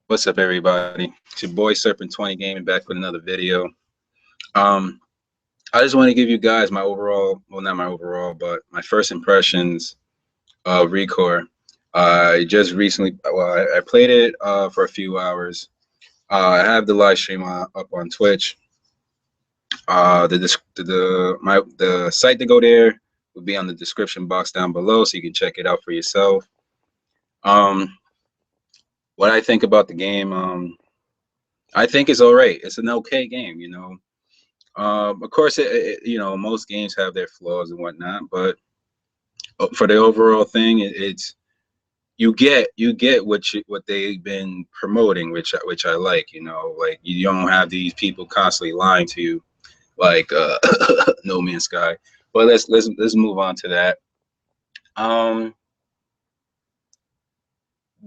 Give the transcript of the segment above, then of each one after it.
What's up, everybody? It's your boy Serpent 20 Gaming back with another video. Um, I just want to give you guys my overall, well, not my overall, but my first impressions of Recore. I just recently, well, I played it for a few hours. I have the live stream up on Twitch. The site to go there will be on the description box down below, so you can check it out for yourself. Um, what I think about the game, I think it's all right. It's an okay game, you know. Of course, most games have their flaws and whatnot, but for the overall thing, it's you get what they've been promoting, which I like. You know, like you don't have these people constantly lying to you, like No Man's Sky. But let's move on to that. Um,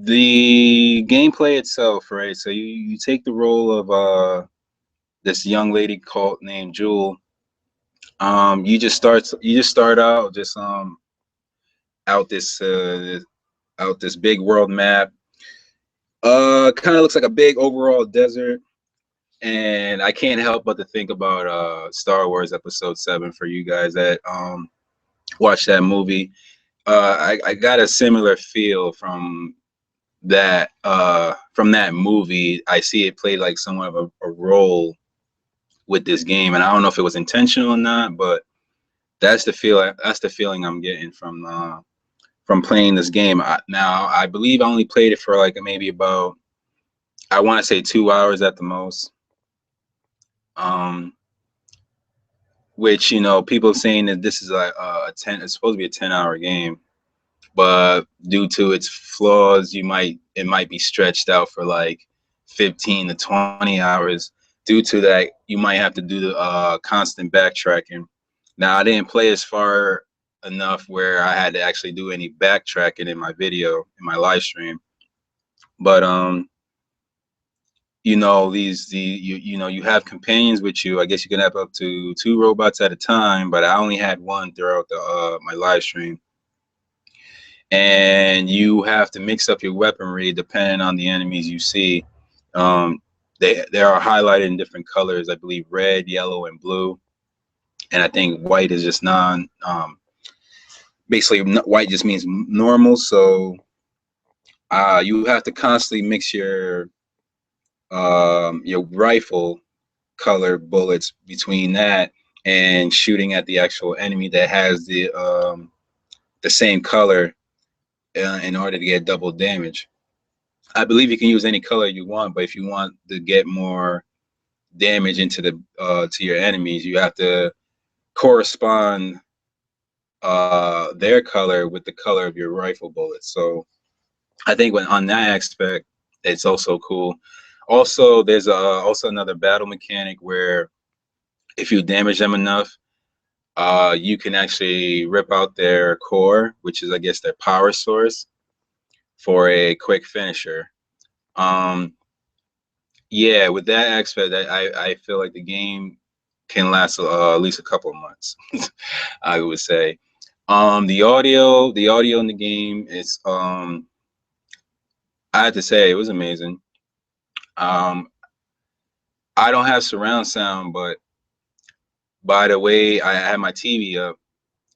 the gameplay itself, right? So you take the role of this young lady called named Jewel. You just start out just out this uh out this big world map. Kind of looks like a big overall desert, and I can't help but to think about Star Wars Episode 7 for you guys that watch that movie. I got a similar feel from that movie. I see it played like somewhat of a role with this game, and I don't know if it was intentional or not, but that's the feeling I'm getting from playing this game. Now, I believe I only played it for like maybe about, I want to say 2 hours at the most. Um, which people saying that this is like a 10. It's supposed to be a 10-hour game, but due to its flaws, it might be stretched out for like 15 to 20 hours. Due to that, you might have to do the constant backtracking. Now, I didn't play as far enough where I had to actually do any backtracking in my video, in my live stream. But you have companions with you. I guess you can have up to two robots at a time, but I only had one throughout the my live stream. And you have to mix up your weaponry depending on the enemies you see. Um, they are highlighted in different colors. I believe red, yellow, and blue. And I think white is just non. Basically, white just means normal. So you have to constantly mix your rifle color bullets between that and shooting at the actual enemy that has the same color in order to get double damage. I believe you can use any color you want, but if you want to get more damage into the to your enemies, you have to correspond their color with the color of your rifle bullets. So I think on that aspect, it's also cool. Also, there's also another battle mechanic where if you damage them enough, you can actually rip out their core, which is, I guess, their power source, for a quick finisher. Um, yeah, with that aspect, I feel like the game can last at least a couple of months. I would say. The audio in the game is I have to say it was amazing. Um, I don't have surround sound, but by the way, I had my TV up,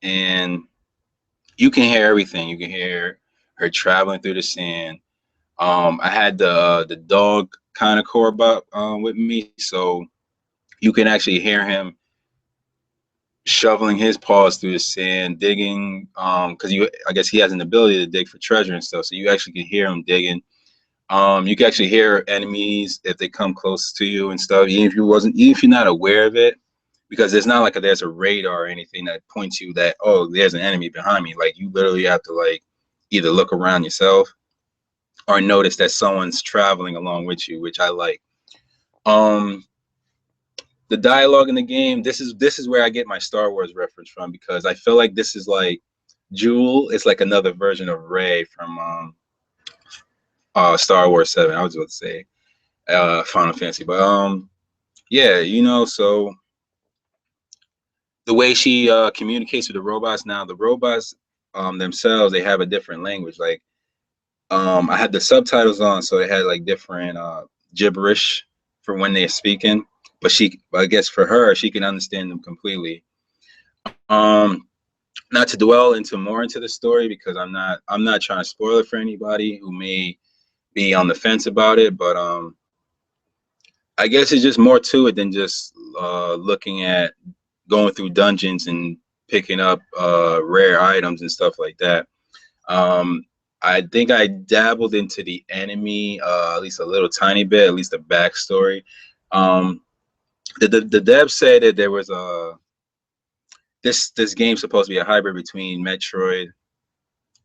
and you can hear everything. You can hear her traveling through the sand. I had the dog kind of core up with me, so you can actually hear him shoveling his paws through the sand, digging. Because I guess he has an ability to dig for treasure and stuff, so you actually can hear him digging. You can actually hear enemies if they come close to you and stuff, even if you're not aware of it, because it's not like there's a radar or anything that points you that, oh, there's an enemy behind me. Like, you literally have to like either look around yourself or notice that someone's traveling along with you, which I like. Um, the dialogue in the game, this is where I get my Star Wars reference from, because I feel like this is like Jewel is like another version of Rey from Star Wars 7. I was about to say Final Fantasy, but yeah, so the way she communicates with the robots, now the robots themselves, they have a different language. Like I had the subtitles on, so it had like different gibberish for when they're speaking. But I guess for her, she can understand them completely. Not to dwell into more into the story because I'm not trying to spoil it for anybody who may be on the fence about it. But I guess it's just more to it than just looking at going through dungeons and picking up rare items and stuff like that. Um, I think I dabbled into the enemy at least a little tiny bit, at least the backstory. Um, the dev said that there was a this game's supposed to be a hybrid between Metroid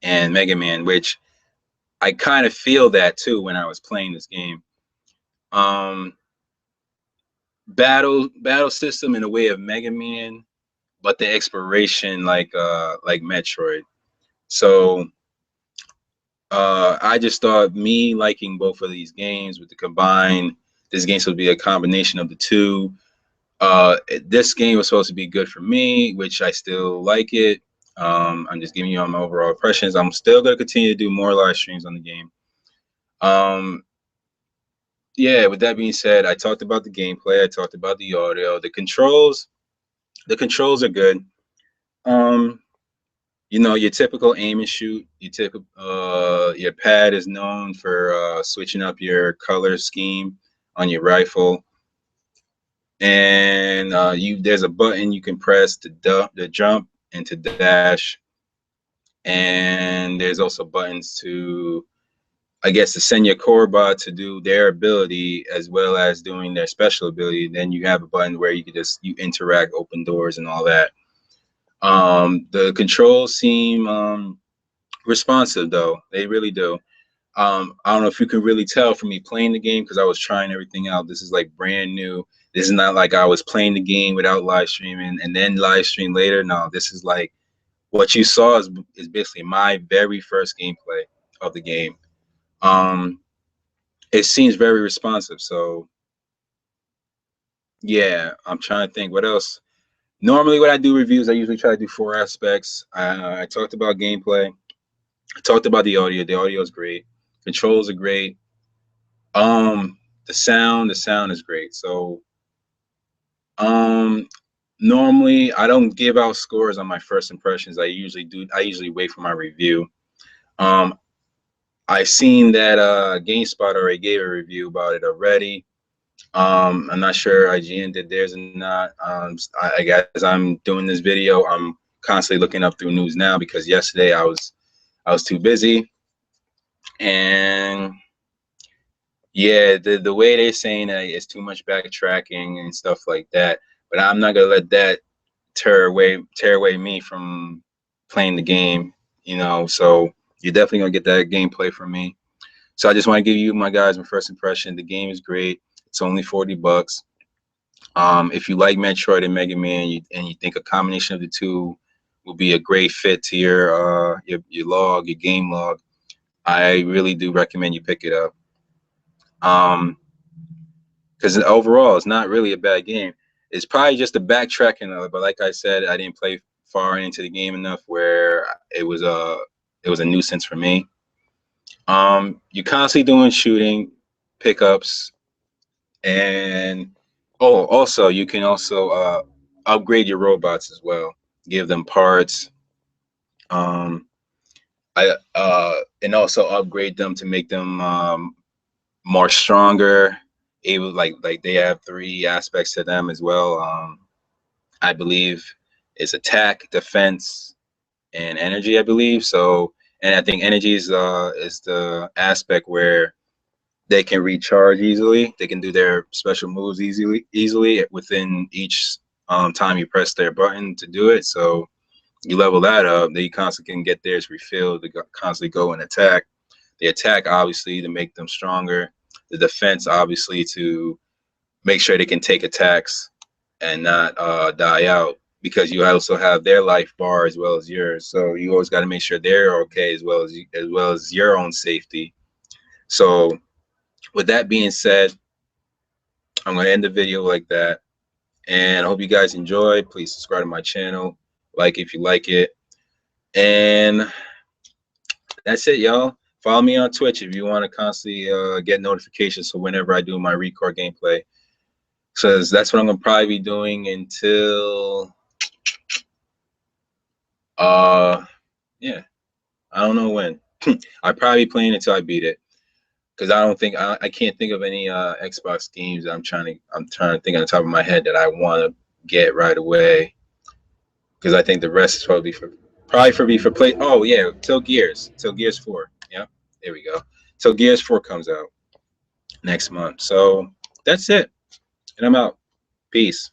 and Mega Man, which I kind of feel that too when I was playing this game. Um, battle system in a way of Mega Man, but the exploration like Metroid. So I just thought me liking both of these games with the combined, this game's supposed to be a combination of the two. This game was supposed to be good for me, which I still like it. I'm just giving you my overall impressions. I'm still going to continue to do more live streams on the game. Um, yeah, with that being said, I talked about the gameplay. I talked about the audio. The controls are good. Um, you know, your typical aim and shoot. Your pad is known for switching up your color scheme on your rifle, and you there's a button you can press to jump and to dash, and there's also buttons to, I guess, to send your core bot to do their ability as well as doing their special ability. Then you have a button where you can just you interact, open doors, and all that. The controls seem responsive though; they really do. I don't know if you can really tell from me playing the game because I was trying everything out. This is like brand new. This is not like I was playing the game without live streaming and then live stream later. No, this is like what you saw is basically my very first gameplay of the game. Um, it seems very responsive. So yeah, I'm trying to think what else. Normally, when I do reviews, I usually try to do four aspects. I talked about gameplay. I talked about the audio. The audio is great. Controls are great. The sound is great. So um, normally I don't give out scores on my first impressions. I usually do. I usually wait for my review. Um, I seen that GameSpot already gave a review about it already. I'm not sure IGN did theirs or not. I guess I'm doing this video, I'm constantly looking up through news now because yesterday I was too busy. And yeah, the way they're saying that it's too much backtracking and stuff like that. But I'm not gonna let that tear away me from playing the game. You know, so you're definitely gonna get that gameplay from me. So I just want to give you my guys my first impression. The game is great. It's only $40. If you like Metroid and Mega Man, and you think a combination of the two will be a great fit to your game log, I really do recommend you pick it up. Because overall, it's not really a bad game. It's probably just the backtracking of it. But like I said, I didn't play far into the game enough where it was a nuisance for me. You're constantly doing shooting, pickups, and oh, also you can also upgrade your robots as well. Give them parts. Um, and also upgrade them to make them more stronger. Able like they have three aspects to them as well. I believe it's attack, defense, and energy. I believe so. And I think energy is the aspect where they can recharge easily. They can do their special moves easily within each time you press their button to do it. So you level that up, they constantly can get theirs refilled to constantly go and attack. The attack obviously to make them stronger. The defense obviously to make sure they can take attacks and not die out because you also have their life bar as well as yours. So you always got to make sure they're okay as well as your own safety. So with that being said, I'm going to end the video like that. And I hope you guys enjoy. Please subscribe to my channel. Like if you like it. And that's it, y'all. Follow me on Twitch if you want to constantly get notifications. So whenever I do my Recore gameplay, because that's what I'm gonna probably be doing until yeah, I don't know when. I'll probably be playing until I beat it. Because I can't think of any Xbox games that I'm trying to think on the top of my head that I want to get right away. Because I think the rest is probably for me for play. Oh yeah, till Gears 4. Yeah, there we go. Till Gears 4 comes out next month. So that's it, and I'm out. Peace.